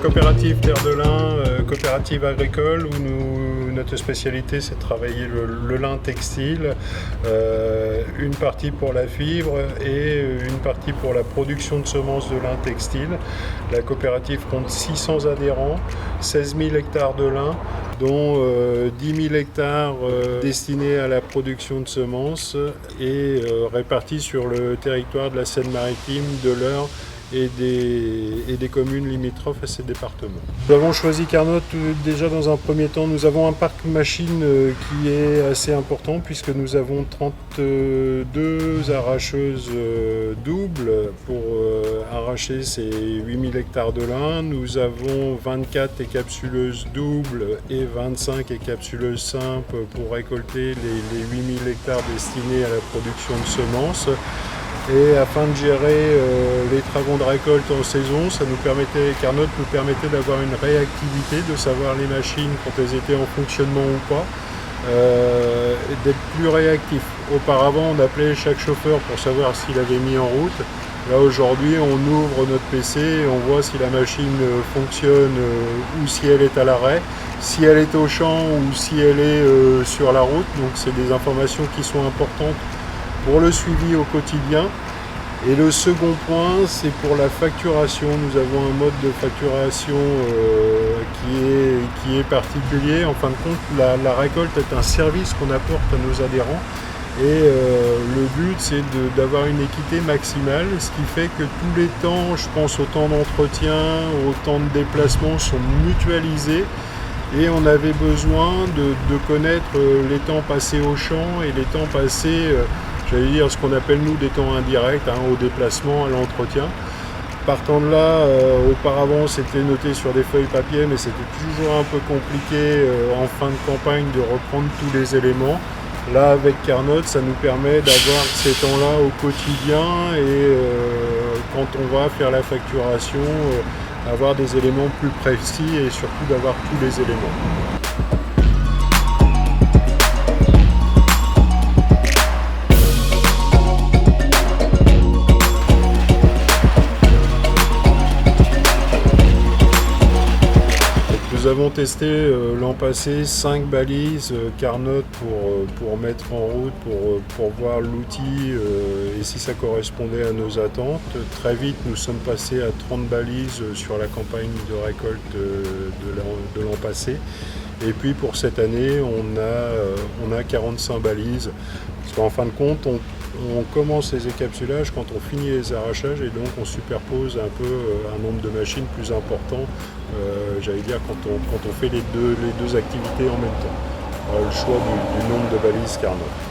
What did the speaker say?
coopérative Terre de Lin, coopérative agricole, où notre spécialité c'est de travailler le lin textile, une partie pour la fibre et une partie pour la production de semences de lin textile. La coopérative compte 600 adhérents, 16 000 hectares de lin, dont 10 000 hectares destinés à la production de semences et répartis sur le territoire de la Seine-Maritime, de l'Eure et des communes limitrophes à ces départements. Nous avons choisi Carnot déjà dans un premier temps. Nous avons un parc machine qui est assez important puisque nous avons 32 arracheuses doubles pour arracher ces 8000 hectares de lin. Nous avons 24 écapsuleuses doubles et 25 écapsuleuses simples pour récolter les 8000 hectares destinés à la production de semences. Et afin de gérer les travaux de récolte en saison, Carnot nous permettait d'avoir une réactivité, de savoir les machines quand elles étaient en fonctionnement ou pas, d'être plus réactif. Auparavant, on appelait chaque chauffeur pour savoir s'il avait mis en route. Là aujourd'hui, on ouvre notre PC et on voit si la machine fonctionne ou si elle est à l'arrêt, si elle est au champ ou si elle est sur la route. Donc c'est des informations qui sont importantes pour le suivi au quotidien. Et le second point, c'est pour la facturation. Nous avons un mode de facturation qui est particulier. En fin de compte, la récolte est un service qu'on apporte à nos adhérents. Et le but, c'est d'avoir une équité maximale, ce qui fait que tous les temps, je pense au temps d'entretien, au temps de déplacement, sont mutualisés. Et on avait besoin de connaître les temps passés au champ et les temps passés, j'allais dire ce qu'on appelle nous des temps indirects, au déplacement, à l'entretien. Partant de là, auparavant c'était noté sur des feuilles papier, mais c'était toujours un peu compliqué en fin de campagne de reprendre tous les éléments. Là avec Carnot, ça nous permet d'avoir ces temps-là au quotidien et quand on va faire la facturation, avoir des éléments plus précis et surtout d'avoir tous les éléments. Nous avons testé l'an passé 5 balises Carnot pour mettre en route, pour voir l'outil et si ça correspondait à nos attentes. Très vite, nous sommes passés à 30 balises sur la campagne de récolte de l'an passé. Et puis pour cette année, on a 45 balises. Parce qu'en fin de compte, on commence les écapsulages quand on finit les arrachages et donc on superpose un peu un nombre de machines plus important, j'allais dire quand on fait les deux activités en même temps. Le choix du nombre de balises Carnot.